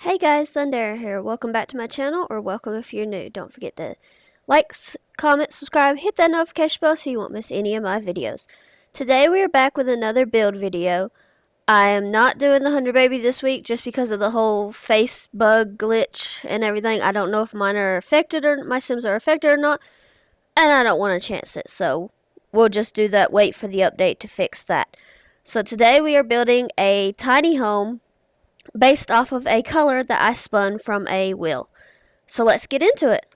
Hey guys, Thundera here. Welcome back to my channel, or welcome if you're new. Don't forget to like, comment, subscribe, hit that notification bell so you won't miss any of my videos. Today we are back with another build video. I am not doing the 100 baby this week just because of the whole face bug glitch and everything. I don't know if mine are affected or my Sims are affected or not, and I don't want to chance it, so we'll just do that. Wait for the update to fix that. So today we are building a tiny home based off of a color that I spun from a wheel. So let's get into it.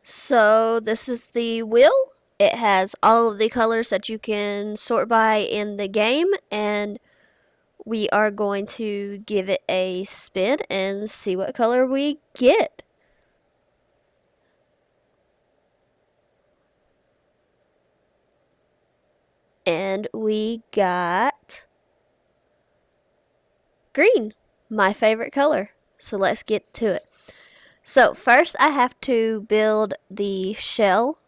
So this is the wheel. It has all of the colors that you can sort by in the game, and we are going to give it a spin and see what color we get. And we got green, my favorite color. So let's get to it. So first I have to build the shell,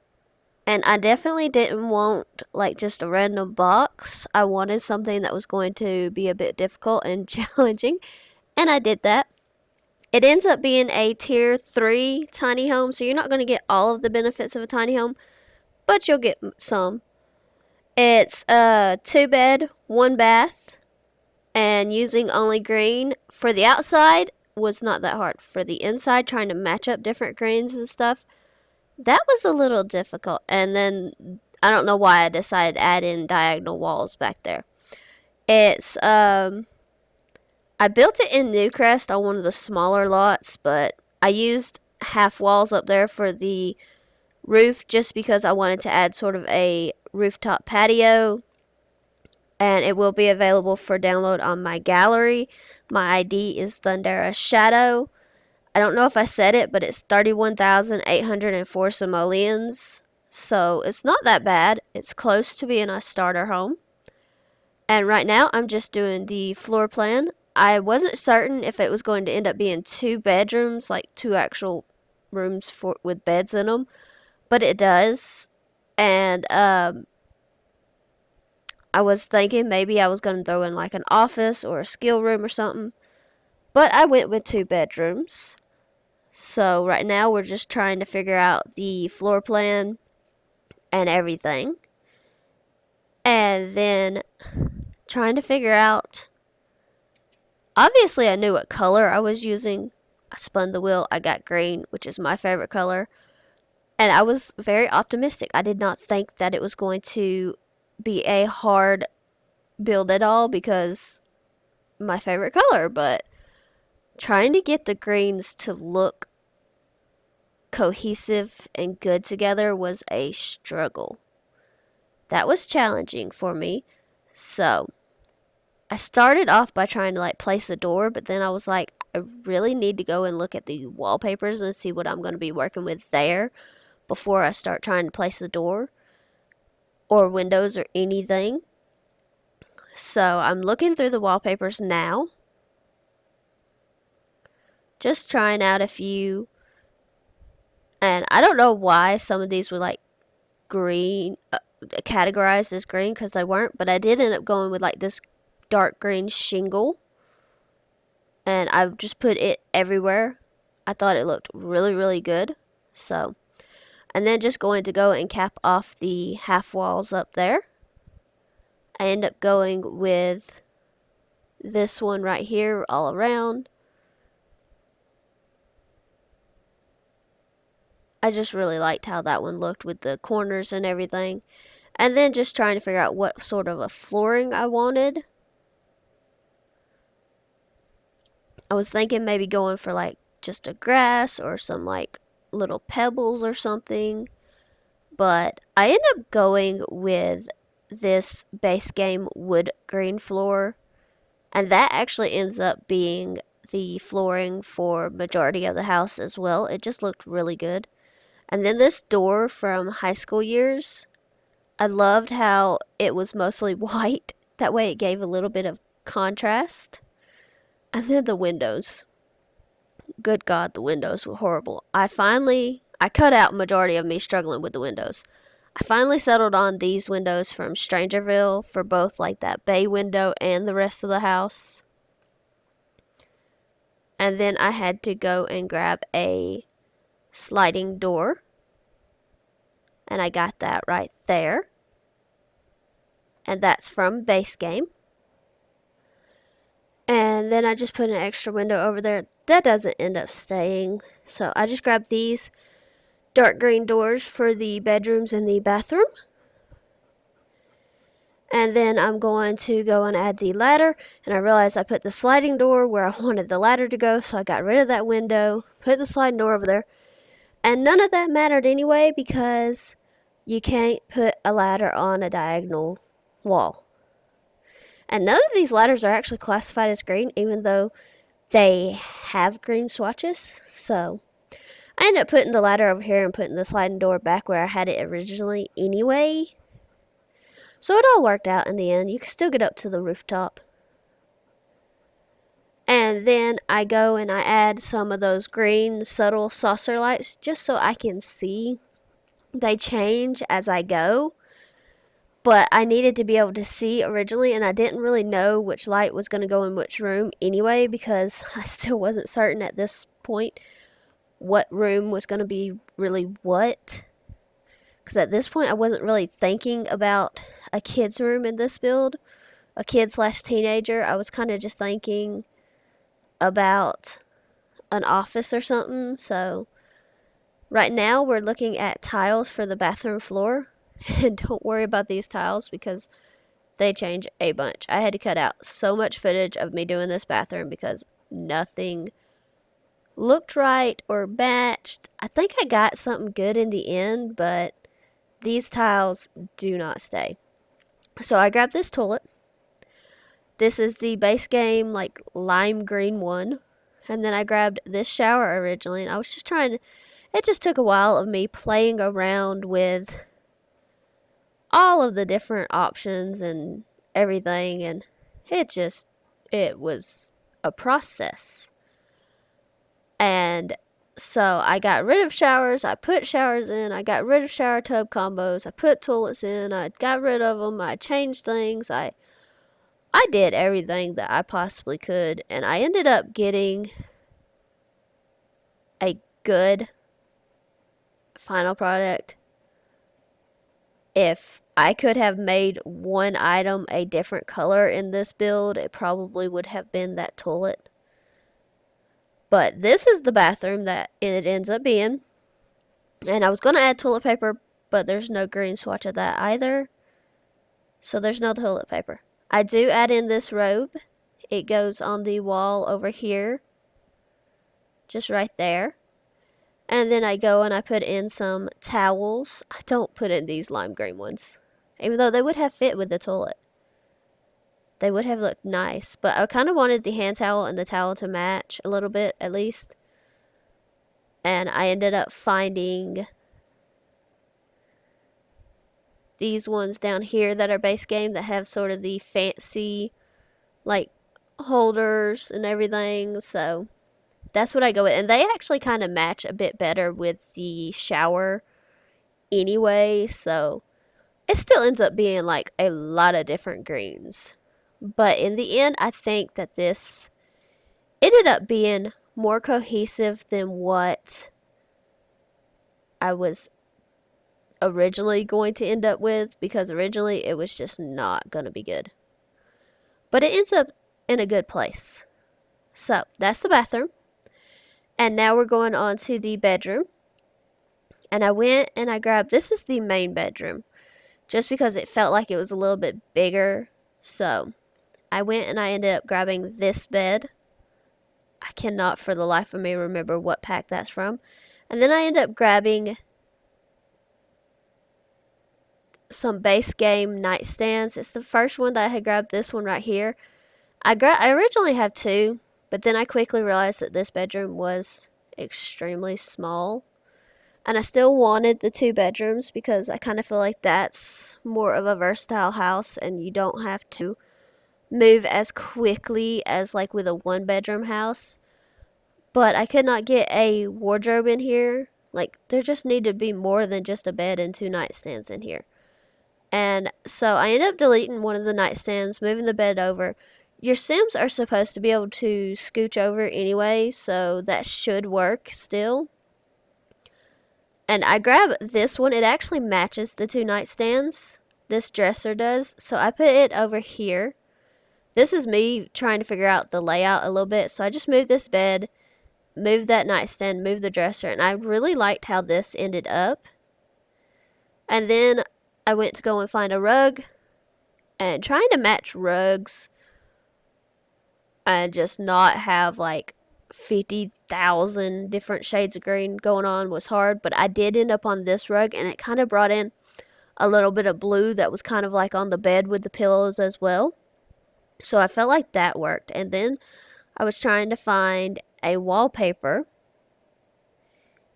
and I definitely didn't want like just a random box. I wanted something that was going to be a bit difficult and challenging, and I did that. It ends up being a tier 3 tiny home, so you're not going to get all of the benefits of a tiny home, but you'll get some. It's a 2-bed, 1-bath, and using only green. For the outside was not that hard. For the inside, trying to match up different greens and stuff, that was a little difficult. And then I don't know why I decided to add in diagonal walls back there. It's I built it in Newcrest on one of the smaller lots, but I used half walls up there for the roof just because I wanted to add sort of a rooftop patio, and it will be available for download on my gallery. My ID is Thundera Shadow. I don't know if I said it, but it's 31,804 simoleons. So it's not that bad. It's close to being a starter home. And right now I'm just doing the floor plan. I wasn't certain if it was going to end up being 2 bedrooms, like 2 actual rooms with beds in them, but it does. And I was thinking maybe I was going to throw in like an office or a skill room or something, but I went with 2 bedrooms. So right now we're just trying to figure out the floor plan and everything. And then trying to figure out, obviously I knew what color I was using. I spun the wheel, I got green, which is my favorite color. And I was very optimistic. I did not think that it was going to be a hard build at all because my favorite color, but trying to get the greens to look cohesive and good together was a struggle. That was challenging for me. So I started off by trying to like place a door, but then I was like, I really need to go and look at the wallpapers and see what I'm going to be working with there before I start trying to place a door or windows or anything. So I'm looking through the wallpapers now, just trying out a few. And I don't know why some of these were like green, categorized as green, because they weren't, but I did end up going with like this dark green shingle, and I just put it everywhere. I thought it looked really, really good. So, and then just going to go and cap off the half walls up there. I end up going with this one right here all around. I just really liked how that one looked with the corners and everything. And then just trying to figure out what sort of a flooring I wanted. I was thinking maybe going for like just a grass or some like little pebbles or something. But I ended up going with this base game wood green floor. And that actually ends up being the flooring for majority of the house as well. It just looked really good. And then this door from high school years, I loved how it was mostly white. That way it gave a little bit of contrast. And then the windows. Good God, the windows were horrible. I cut out majority of me struggling with the windows. I finally settled on these windows from Strangerville for both like that bay window and the rest of the house. And then I had to go and grab a sliding door. And I got that right there. And that's from base game. And then I just put an extra window over there. That doesn't end up staying. So I just grabbed these dark green doors for the bedrooms and the bathroom. And then I'm going to go and add the ladder. And I realized I put the sliding door where I wanted the ladder to go. So I got rid of that window, put the sliding door over there. And none of that mattered anyway because you can't put a ladder on a diagonal wall. And none of these ladders are actually classified as green, even though they have green swatches. So I ended up putting the ladder over here and putting the sliding door back where I had it originally anyway. So it all worked out in the end. You can still get up to the rooftop. And then I go and I add some of those green subtle saucer lights just so I can see. They change as I go. But I needed to be able to see originally, and I didn't really know which light was going to go in which room anyway, because I still wasn't certain at this point what room was going to be really what. Because at this point, I wasn't really thinking about a kid's room in this build, a kid/teenager. I was kind of just thinking about an office or something. So right now, we're looking at tiles for the bathroom floor. And don't worry about these tiles because they change a bunch. I had to cut out so much footage of me doing this bathroom because nothing looked right or matched. I think I got something good in the end, but these tiles do not stay. So I grabbed this toilet. This is the base game, like, lime green one. And then I grabbed this shower originally, and I was just trying to... It just took a while of me playing around with all of the different options and everything, and it was a process. And so I got rid of showers, I put showers in, I got rid of shower tub combos, I put toilets in, I got rid of them, I changed things, I did everything that I possibly could, and I ended up getting a good final product. If I could have made one item a different color in this build, it probably would have been that toilet. But this is the bathroom that it ends up being. And I was going to add toilet paper, but there's no green swatch of that either. So there's no toilet paper. I do add in this robe. It goes on the wall over here. Just right there. And then I go and I put in some towels. I don't put in these lime green ones, even though they would have fit with the toilet. They would have looked nice, but I kind of wanted the hand towel and the towel to match a little bit at least. And I ended up finding these ones down here that are base game that have sort of the fancy, like, holders and everything, so that's what I go with. And they actually kind of match a bit better with the shower anyway, so it still ends up being like a lot of different greens. But in the end, I think that this ended up being more cohesive than what I was originally going to end up with, because originally it was just not going to be good. But it ends up in a good place. So that's the bathroom. And now we're going on to the bedroom. And I went and I grabbed, this is the main bedroom, just because it felt like it was a little bit bigger. So I went and I ended up grabbing this bed. I cannot for the life of me remember what pack that's from. And then I ended up grabbing some base game nightstands. It's the first one that I had grabbed, this one right here. I originally had two, but then I quickly realized that this bedroom was extremely small. And I still wanted the 2 bedrooms because I kind of feel like that's more of a versatile house and you don't have to move as quickly as like with a 1-bedroom house. But I could not get a wardrobe in here. Like, there just need to be more than just a bed and 2 nightstands in here. And so I ended up deleting one of the nightstands, moving the bed over. your Sims are supposed to be able to scooch over anyway, so that should work still. And I grab this one. It actually matches the two nightstands. This dresser does. So I put it over here. This is me trying to figure out the layout a little bit. So I just moved this bed, moved that nightstand, moved the dresser. And I really liked how this ended up. And then I went to go and find a rug. And trying to match rugs and just not have like 50,000 different shades of green going on was hard, but I did end up on this rug, and it kind of brought in a little bit of blue that was kind of like on the bed with the pillows as well. So I felt like that worked. And then I was trying to find a wallpaper,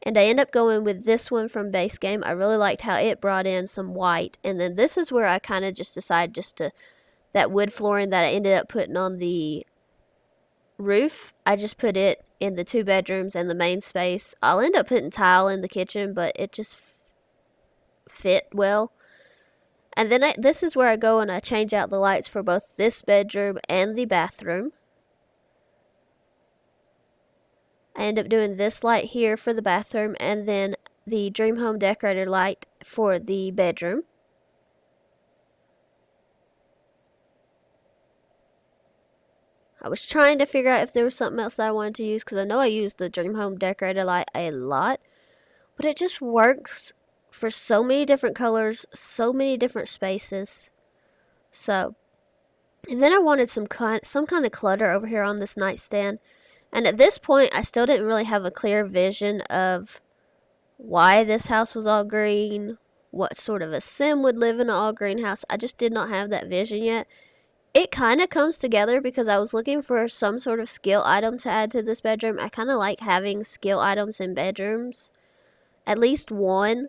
and I ended up going with this one from Base Game. I really liked how it brought in some white. And then this is where I kind of just decided that wood flooring that I ended up putting on the roof, I just put it in the 2 bedrooms and the main space. I'll end up putting tile in the kitchen, but it just fit well. And then this is where I go and I change out the lights for both this bedroom and the bathroom. I end up doing this light here for the bathroom, and then the Dream Home Decorator light for the bedroom. I was trying to figure out if there was something else that I wanted to use, because I know I used the Dream Home Decorator light a lot, but it just works for so many different colors, so many different spaces. So, and then I wanted some kind of clutter over here on this nightstand, and at this point I still didn't really have a clear vision of why this house was all green, what sort of a sim would live in an all green house. I just did not have that vision yet. It kind of comes together because I was looking for some sort of skill item to add to this bedroom. I kind of like having skill items in bedrooms, at least one,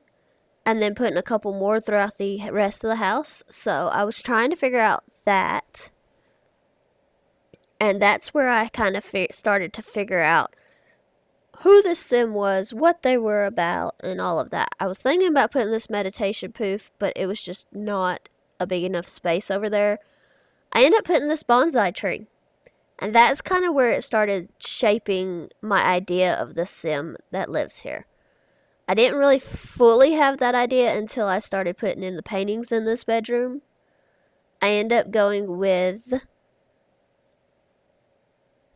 and then putting a couple more throughout the rest of the house. So I was trying to figure out that, and that's where I kind of started to figure out who this sim was, what they were about, and all of that. I was thinking about putting this meditation poof, but it was just not a big enough space over there. I ended up putting this bonsai tree, and that's kind of where it started shaping my idea of the sim that lives here. I didn't really fully have that idea until I started putting in the paintings in this bedroom. I ended up going with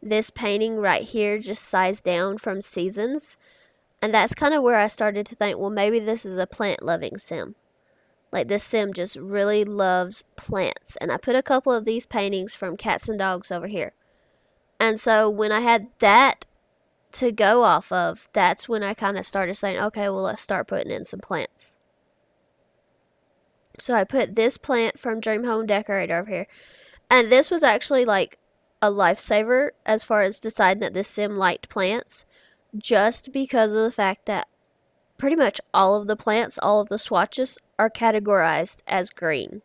this painting right here, just sized down from Seasons, and that's kind of where I started to think, well, maybe this is a plant-loving sim. Like, this sim just really loves plants. And I put a couple of these paintings from Cats and Dogs over here. And so when I had that to go off of, that's when I kind of started saying, okay, well, let's start putting in some plants. So I put this plant from Dream Home Decorator over here. And this was actually like a lifesaver as far as deciding that this sim liked plants, just because of the fact that pretty much all of the plants, all of the swatches are categorized as green.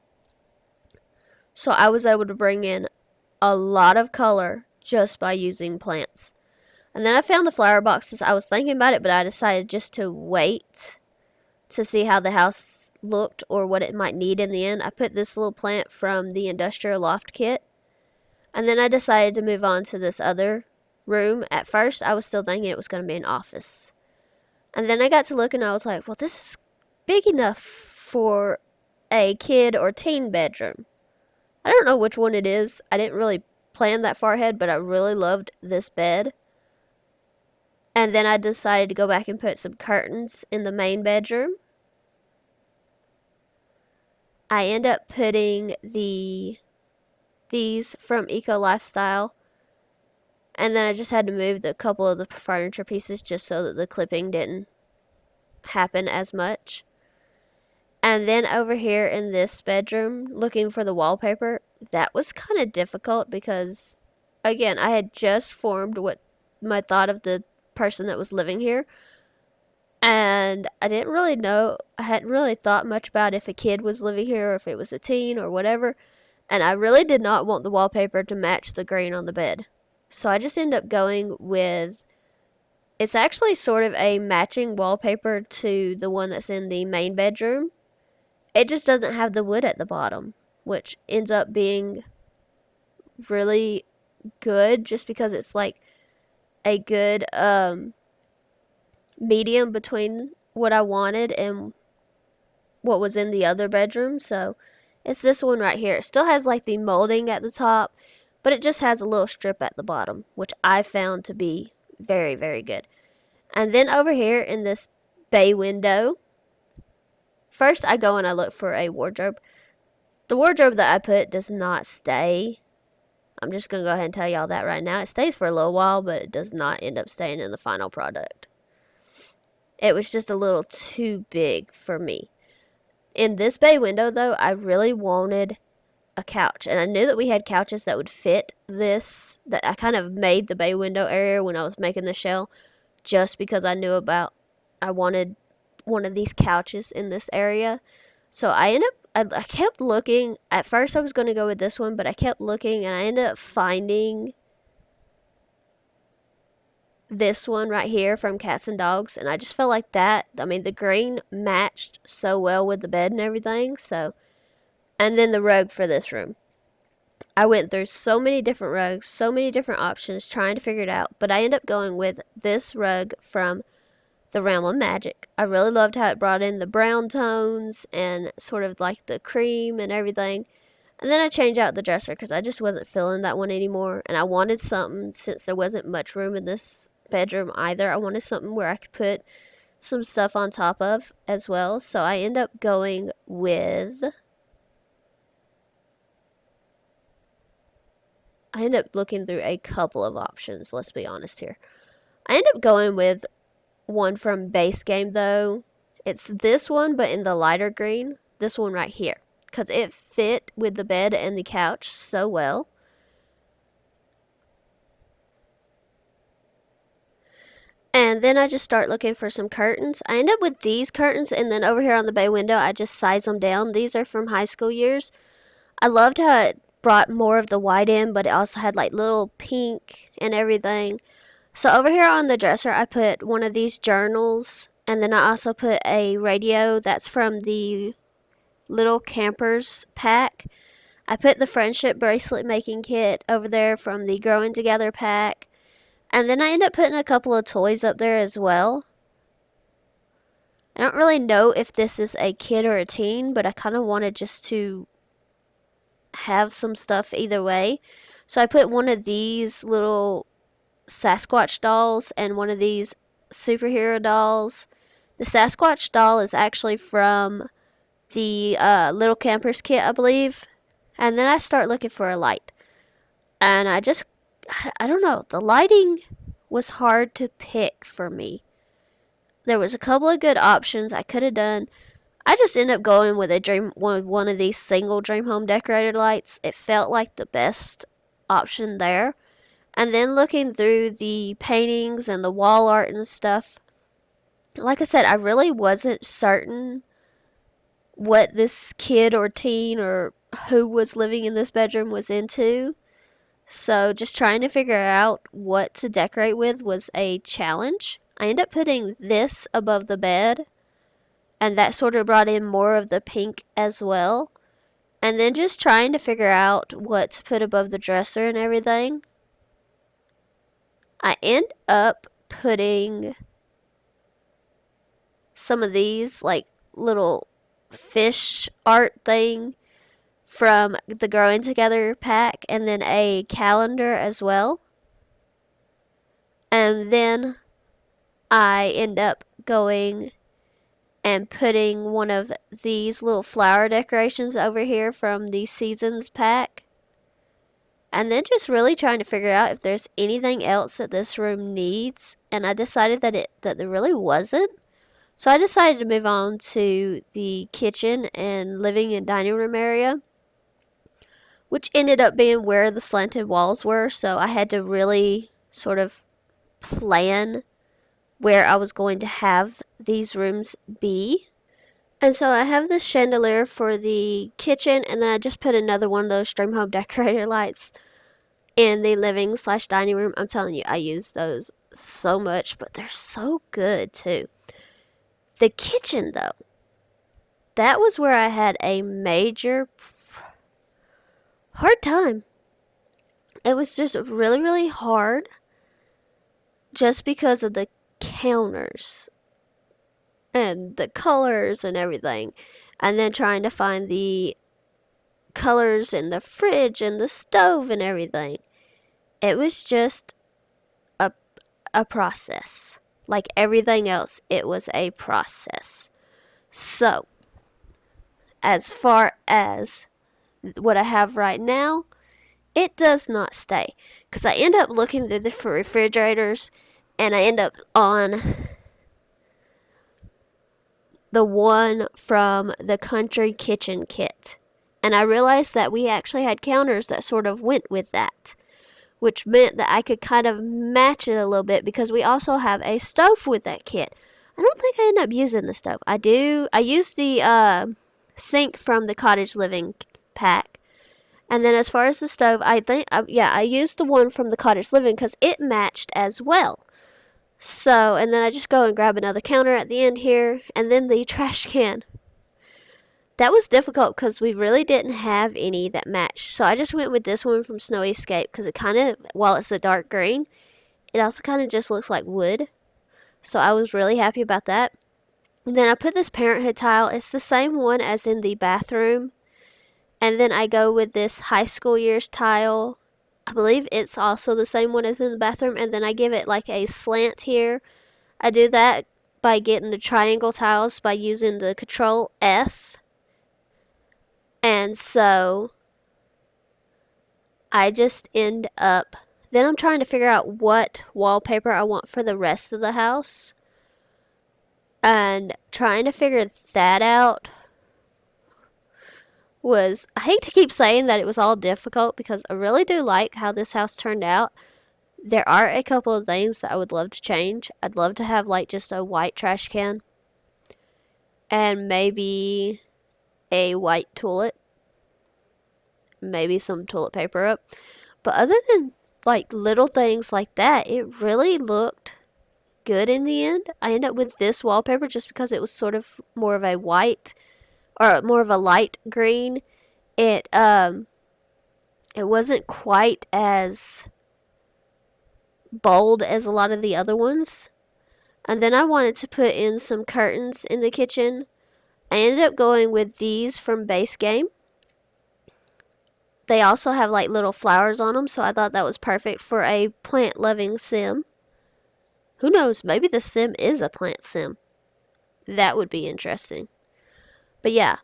So I was able to bring in a lot of color just by using plants. And then I found the flower boxes. I was thinking about it, but I decided just to wait to see how the house looked or what it might need in the end. I put this little plant from the Industrial Loft Kit. And then I decided to move on to this other room. At first, I was still thinking it was going to be an office. And then I got to look and I was like, well, this is big enough for a kid or teen bedroom. I don't know which one it is. I didn't really plan that far ahead, but I really loved this bed. And then I decided to go back and put some curtains in the main bedroom. I end up putting these from Eco Lifestyle. And then I just had to move a couple of the furniture pieces just so that the clipping didn't happen as much. And then over here in this bedroom, looking for the wallpaper, that was kind of difficult because, again, I had just formed what my thought of the person that was living here. And I didn't really know, I hadn't really thought much about if a kid was living here or if it was a teen or whatever. And I really did not want the wallpaper to match the green on the bed. So I just ended up going with, it's actually sort of a matching wallpaper to the one that's in the main bedroom. It just doesn't have the wood at the bottom, which ends up being really good just because it's like a good medium between what I wanted and what was in the other bedroom. So it's this one right here. It still has like the molding at the top, but it just has a little strip at the bottom, which I found to be very, very good. And then over here in this bay window, first I go and I look for a wardrobe. The wardrobe that I put does not stay. I'm just going to go ahead and tell y'all that right now. It stays for a little while, but it does not end up staying in the final product. It was just a little too big for me. In this bay window, though, I really wanted a couch. And I knew that we had couches that would fit this. That I kind of made the bay window area when I was making the shell just because I wanted one of these couches in this area. So I kept looking. At first I was going to go with this one, but I kept looking and I ended up finding this one right here from Cats and Dogs, and I just felt like that. I mean, the green matched so well with the bed and everything. So, and then the rug for this room. I went through so many different rugs, so many different options trying to figure it out, but I ended up going with this rug from the Realm of Magic. I really loved how it brought in the brown tones and sort of like the cream and everything. And then I changed out the dresser because I just wasn't feeling that one anymore. And I wanted something, since there wasn't much room in this bedroom either, I wanted something where I could put some stuff on top of as well. So I end up going with... I end up looking through a couple of options, let's be honest here. I end up going with one from Base Game, though. It's this one, but in the lighter green. This one right here. Because it fit with the bed and the couch so well. And then I just start looking for some curtains. I end up with these curtains, and then over here on the bay window, I just size them down. These are from high school years. I loved how it brought more of the white in, but it also had like little pink and everything. So over here on the dresser, I put one of these journals, and then I also put a radio that's from the Little Campers pack. I put the friendship bracelet making kit over there from the Growing Together pack. And then I end up putting a couple of toys up there as well. I don't really know if this is a kid or a teen, but I kind of wanted just to have some stuff either way. So I put one of these little Sasquatch dolls and one of these superhero dolls. The Sasquatch doll is actually from the Little Campers kit, I believe. And then I start looking for a light. And I don't know, the lighting was hard to pick for me. There was a couple of good options I could have done. I just ended up going with one of these single Dream Home decorated lights. It felt like the best option there. And then looking through the paintings and the wall art and stuff, like I said, I really wasn't certain what this kid or teen or who was living in this bedroom was into. So just trying to figure out what to decorate with was a challenge. I ended up putting this above the bed, and that sort of brought in more of the pink as well. And then just trying to figure out what to put above the dresser and everything. I end up putting some of these like little fish art thing from the Growing Together pack, and then a calendar as well. And then I end up going and putting one of these little flower decorations over here from the Seasons pack. And then just really trying to figure out if there's anything else that this room needs. And I decided that there really wasn't. So I decided to move on to the kitchen and living and dining room area, which ended up being where the slanted walls were. So I had to really sort of plan where I was going to have these rooms be. And so I have this chandelier for the kitchen, and then I just put another one of those Dream Home decorator lights in the living/dining room. I'm telling you, I use those so much, but they're so good too. The kitchen, though, that was where I had a major hard time. It was just really, really hard just because of the counters and the colors and everything. And then trying to find the colors in the fridge and the stove and everything. It was just a process. Like everything else, it was a process. So, as far as what I have right now, it does not stay. Because I end up looking through the refrigerators and I end up on the one from the Country Kitchen kit. And I realized that we actually had counters that sort of went with that, which meant that I could kind of match it a little bit because we also have a stove with that kit. I don't think I end up using the stove. I use the sink from the Cottage Living pack. And then as far as the stove, I used the one from the Cottage Living because it matched as well. So, and then I just go and grab another counter at the end here, and then the trash can. That was difficult because we really didn't have any that matched. So I just went with this one from Snowy Escape because it kind of, while it's a dark green, it also kind of just looks like wood. So I was really happy about that. And then I put this Parenthood tile. It's the same one as in the bathroom. And then I go with this high school years tile. I believe it's also the same one as in the bathroom. And then I give it like a slant here. I do that by getting the triangle tiles by using the Control F. And so I just end up, then I'm trying to figure out what wallpaper I want for the rest of the house. And trying to figure that out was, I hate to keep saying that it was all difficult because I really do like how this house turned out. There are a couple of things that I would love to change. I'd love to have like just a white trash can and maybe a white toilet, maybe some toilet paper up. But other than like little things like that, it really looked good in the end. I ended up with this wallpaper just because it was sort of more of a white or more of a light green. It wasn't quite as bold as a lot of the other ones. And then I wanted to put in some curtains in the kitchen. I ended up going with these from Base Game. They also have like little flowers on them, so I thought that was perfect for a plant loving sim. Who knows, maybe the sim is a plant sim. That would be interesting. But yeah.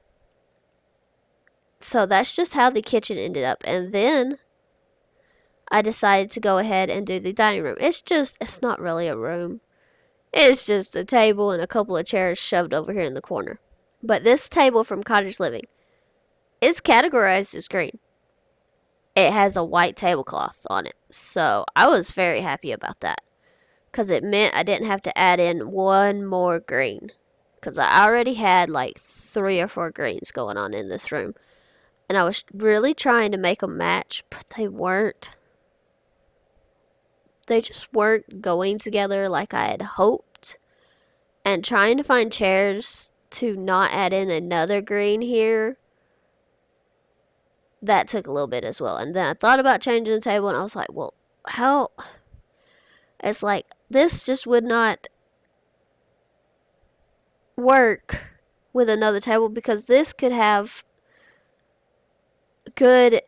So that's just how the kitchen ended up. And then I decided to go ahead and do the dining room. It's not really a room. It's just a table and a couple of chairs shoved over here in the corner. But this table from Cottage Living is categorized as green. It has a white tablecloth on it. So I was very happy about that. Because it meant I didn't have to add in one more green. Because I already had like 3 or 4 greens going on in this room. And I was really trying to make them match, but they weren't. They just weren't going together like I had hoped. And trying to find chairs to not add in another green here, that took a little bit as well. And then I thought about changing the table, and I was like, well, how? It's like, this just would not work with another table because this could have good,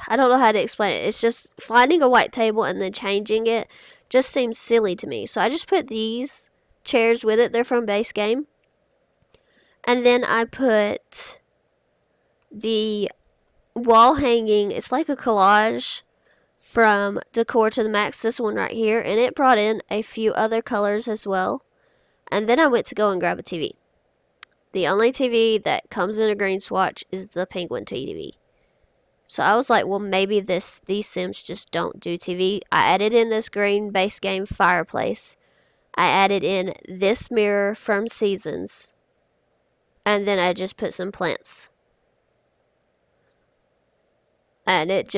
I don't know how to explain it. It's just finding a white table and then changing it just seems silly to me. So I just put these chairs with it. They're from Base Game. And then I put the wall hanging. It's like a collage from Decor to the Max, this one right here. And it brought in a few other colors as well. And then I went to go and grab a TV. The only TV that comes in a green swatch is the Penguin TV. So I was like, well, maybe these Sims just don't do TV. I added in this green Base Game fireplace. I added in this mirror from Seasons. And then I just put some plants. And that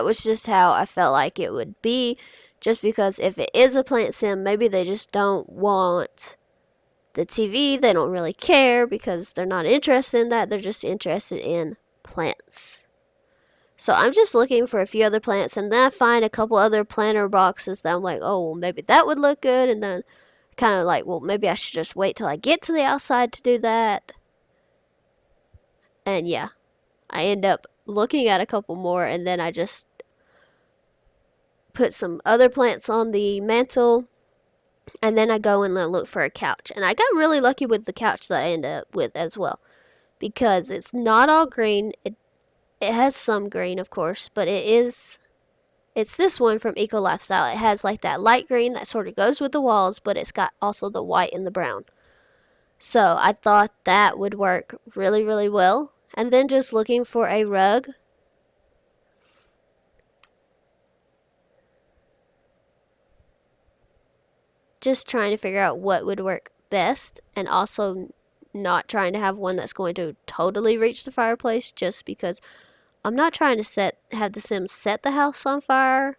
was just how I felt like it would be. Just because if it is a plant sim, maybe they just don't want the TV. They don't really care because they're not interested in that. They're just interested in plants. So I'm just looking for a few other plants, and then I find a couple other planter boxes that I'm like, oh, well, maybe that would look good. And then kind of like, well, maybe I should just wait till I get to the outside to do that. And yeah, I end up looking at a couple more, and then I just put some other plants on the mantle, and then I go and look for a couch. And I got really lucky with the couch that I ended up with as well, because it's not all green. It has some green, of course, but it's this one from Eco Lifestyle. It has like that light green that sort of goes with the walls, but it's got also the white and the brown. So I thought that would work really, really well. And then just looking for a rug. Just trying to figure out what would work best, and also not trying to have one that's going to totally reach the fireplace, just because I'm not trying to have the Sims set the house on fire.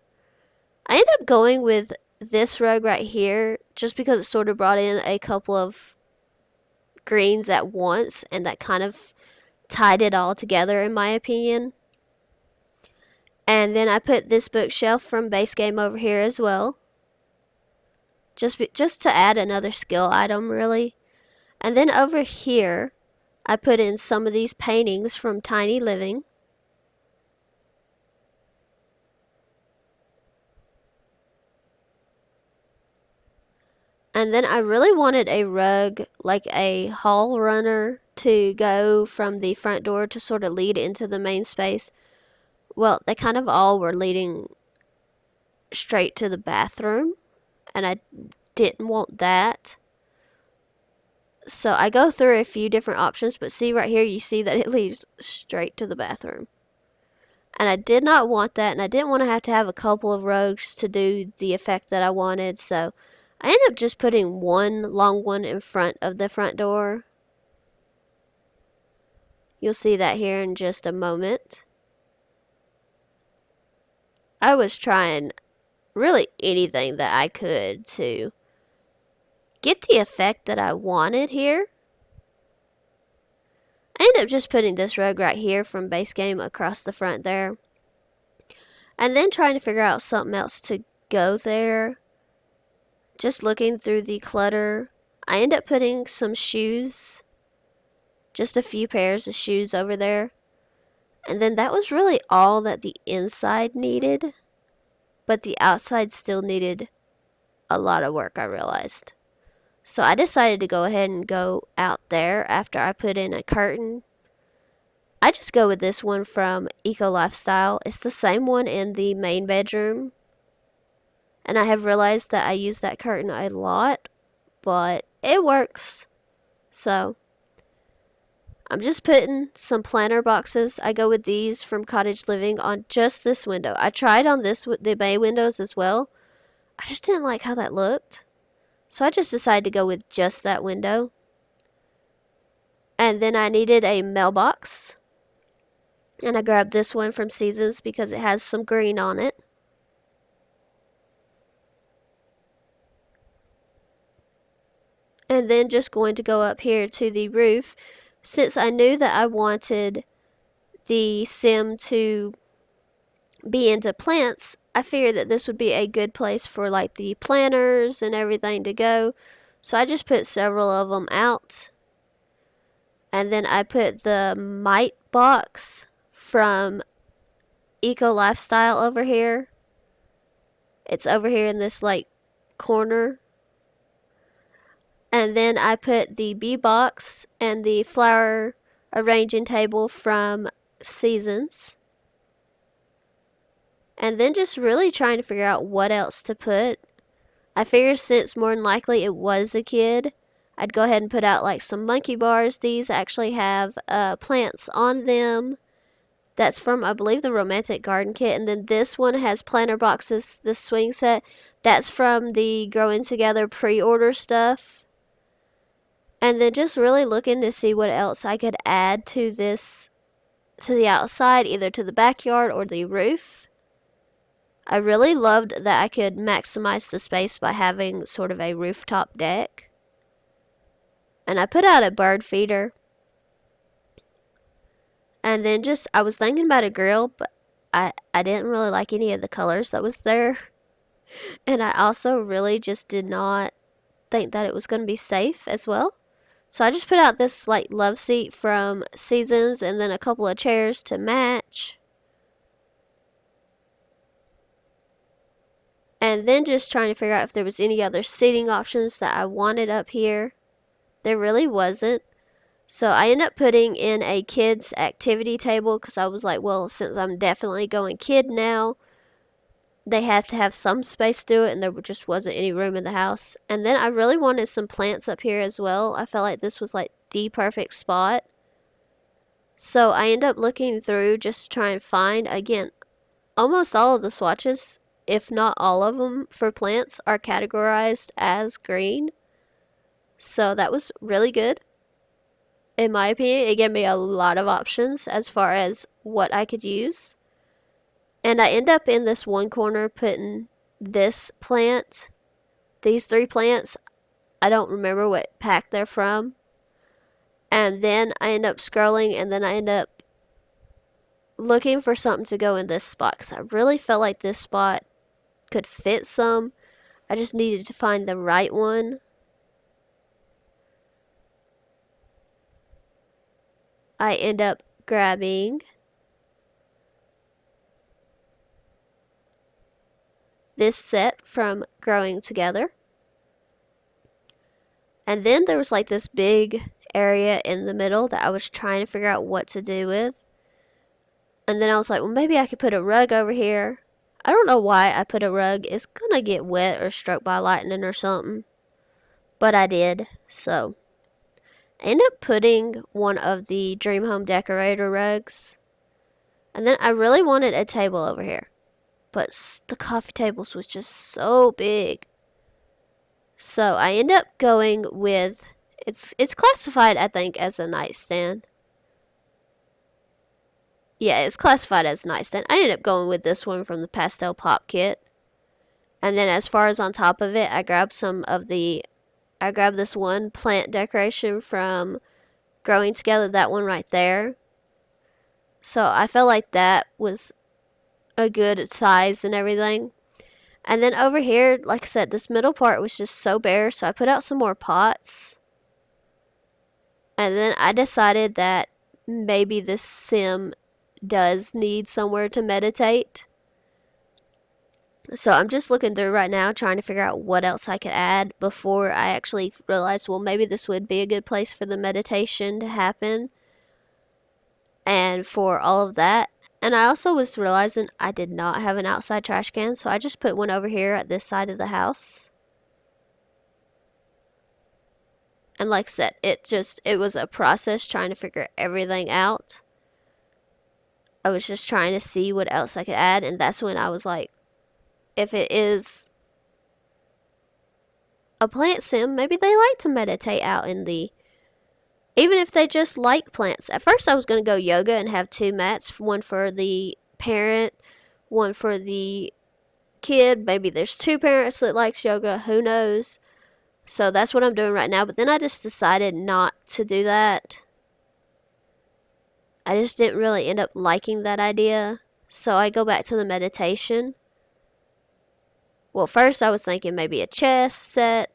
I ended up going with this rug right here just because it sort of brought in a couple of greens at once, and that kind of tied it all together in my opinion. And then I put this bookshelf from Base Game over here as well. Just to add another skill item, really. And then over here, I put in some of these paintings from Tiny Living. And then I really wanted a rug, like a hall runner, to go from the front door to sort of lead into the main space. Well, they kind of all were leading straight to the bathroom, and I didn't want that. So I go through a few different options, but see right here, you see that it leads straight to the bathroom. And I did not want that, and I didn't want to have a couple of rugs to do the effect that I wanted, so I ended up just putting one long one in front of the front door. You'll see that here in just a moment. I was trying really anything that I could to get the effect that I wanted here. I ended up just putting this rug right here from Base Game across the front there. And then trying to figure out something else to go there. Just looking through the clutter, I end up putting some shoes. Just a few pairs of shoes over there. And then that was really all that the inside needed. But the outside still needed a lot of work, I realized. So I decided to go ahead and go out there after I put in a curtain. I just go with this one from Eco Lifestyle. It's the same one in the main bedroom. And I have realized that I use that curtain a lot, but it works. So I'm just putting some planter boxes. I go with these from Cottage Living on just this window. I tried on the bay windows as well. I just didn't like how that looked. So I just decided to go with just that window. And then I needed a mailbox. And I grabbed this one from Seasons because it has some green on it. And then just going to go up here to the roof. Since I knew that I wanted the sim to be into plants, I figured that this would be a good place for like the planters and everything to go. So I just put several of them out. And then I put the mite box from Eco Lifestyle over here. It's over here in this like corner. And then I put the bee box and the flower arranging table from Seasons. And then just really trying to figure out what else to put. I figured since more than likely it was a kid, I'd go ahead and put out like some monkey bars. These actually have plants on them. That's from, I believe, the Romantic Garden Kit. And then this one has planter boxes, this swing set. That's from the Growing Together pre-order stuff. And then just really looking to see what else I could add to this, to the outside, either to the backyard or the roof. I really loved that I could maximize the space by having sort of a rooftop deck. And I put out a bird feeder. And then just, I was thinking about a grill, but I didn't really like any of the colors that was there. And I also really just did not think that it was going to be safe as well. So I just put out this like love seat from Seasons and then a couple of chairs to match. And then just trying to figure out if there was any other seating options that I wanted up here. There really wasn't. So I ended up putting in a kids activity table because I was like, well, since I'm definitely going kid now, they have to have some space to it, and there just wasn't any room in the house. And then I really wanted some plants up here as well. I felt like this was like the perfect spot. So I ended up looking through just to try and find, again, almost all of the swatches, if not all of them for plants, are categorized as green. So that was really good. In my opinion, it gave me a lot of options as far as what I could use. And I end up in this one corner putting this plant, these 3 plants. I don't remember what pack they're from. And then I end up scrolling, and then I end up looking for something to go in this spot because I really felt like this spot could fit some. I just needed to find the right one. I end up grabbing this set from Growing Together. And then there was like this big area in the middle that I was trying to figure out what to do with. And then I was like, well, maybe I could put a rug over here. I don't know why I put a rug. It's gonna get wet or struck by lightning or something. But I did, so I ended up putting one of the Dream Home Decorator rugs. And then I really wanted a table over here. But the coffee tables was just so big. So I ended up going with, it's classified, I think, as a nightstand. Yeah, it's classified as a nightstand. I ended up going with this one from the Pastel Pop Kit. And then as far as on top of it, I grabbed this one plant decoration from Growing Together, that one right there. So I felt like that was a good size and everything. And then over here, like I said, this middle part was just so bare, so I put out some more pots. And then I decided that maybe this sim does need somewhere to meditate. So I'm just looking through right now, trying to figure out what else I could add before I actually realized, well, maybe this would be a good place for the meditation to happen and for all of that. And I also was realizing I did not have an outside trash can, so I just put one over here at this side of the house. And like I said, it was a process trying to figure everything out. I was just trying to see what else I could add, and that's when I was like, if it is a plant sim, maybe they like to meditate out in the, even if they just like plants. At first I was going to go yoga and have 2 mats, one for the parent, one for the kid. Maybe there's 2 parents that likes yoga, who knows. So that's what I'm doing right now, but then I just decided not to do that. I just didn't really end up liking that idea. So I go back to the meditation. Well, first I was thinking maybe a chess set.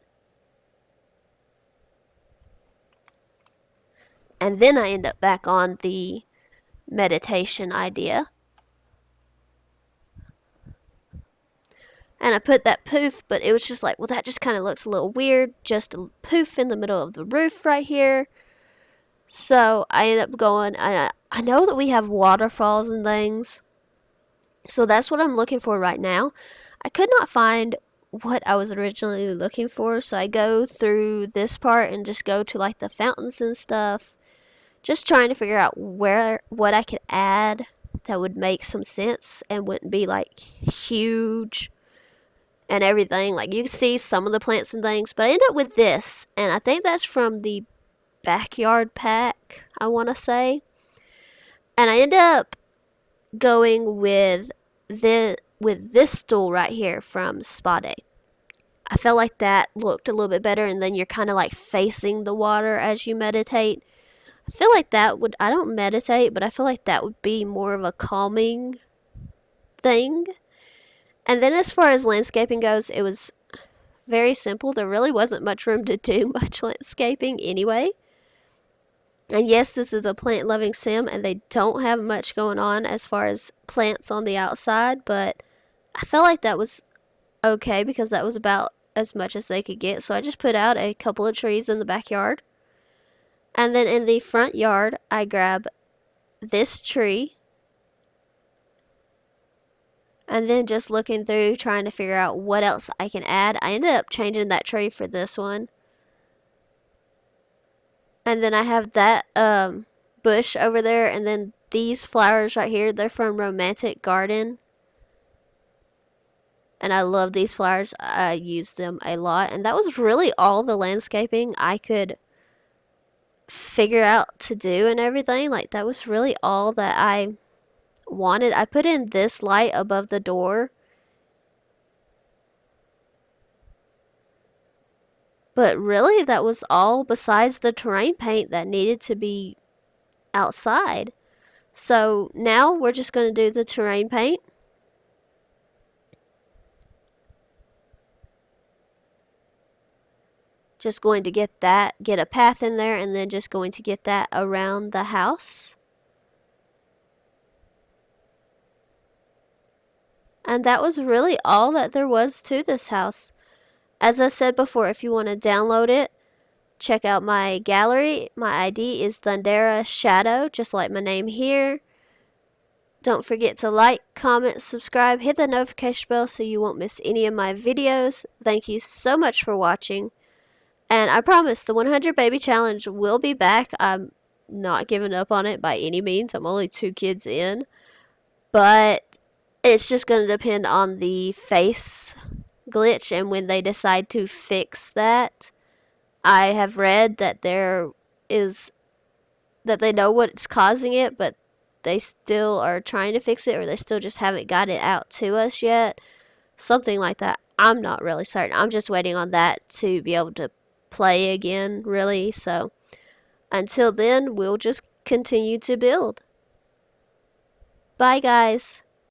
And then I end up back on the meditation idea. And I put that poof, but it was just like, well, that just kind of looks a little weird. Just a poof in the middle of the roof right here. So I ended up going, I know that we have waterfalls and things. So that's what I'm looking for right now. I could not find what I was originally looking for. So I go through this part and just go to like the fountains and stuff. Just trying to figure out what I could add that would make some sense and wouldn't be like huge and everything. Like you can see some of the plants and things, but I end up with this, and I think that's from the Backyard Pack, I want to say. And I end up going with this stool right here from Spa Day. I felt like that looked a little bit better, and then you're kind of like facing the water as you meditate. I feel like that would, I don't meditate, but I feel like that would be more of a calming thing. And then as far as landscaping goes, it was very simple. There really wasn't much room to do much landscaping anyway. And yes, this is a plant loving sim, and they don't have much going on as far as plants on the outside, but I felt like that was okay because that was about as much as they could get. So I just put out a couple of trees in the backyard. And then in the front yard, I grab this tree. And then just looking through, trying to figure out what else I can add. I ended up changing that tree for this one. And then I have that bush over there. And then these flowers right here, they're from Romantic Garden. And I love these flowers. I use them a lot. And that was really all the landscaping I could figure out to do and everything. Like, that was really all that I wanted. I put in this light above the door. But really, that was all besides the terrain paint that needed to be outside. So now we're just going to do the terrain paint. Just going to get a path in there, and then just going to get that around the house. And that was really all that there was to this house. As I said before, if you want to download it, check out my gallery. My ID is Thundera Shadow, just like my name here. Don't forget to like, comment, subscribe, hit the notification bell so you won't miss any of my videos. Thank you so much for watching. And I promise the 100 baby challenge will be back. I'm not giving up on it by any means. I'm only 2 kids in. But it's just going to depend on the face glitch and when they decide to fix that. I have read that that they know what's causing it, but they still are trying to fix it, or they still just haven't got it out to us yet. Something like that. I'm not really certain. I'm just waiting on that to be able to play again, really. So until then, we'll just continue to build. Bye, guys.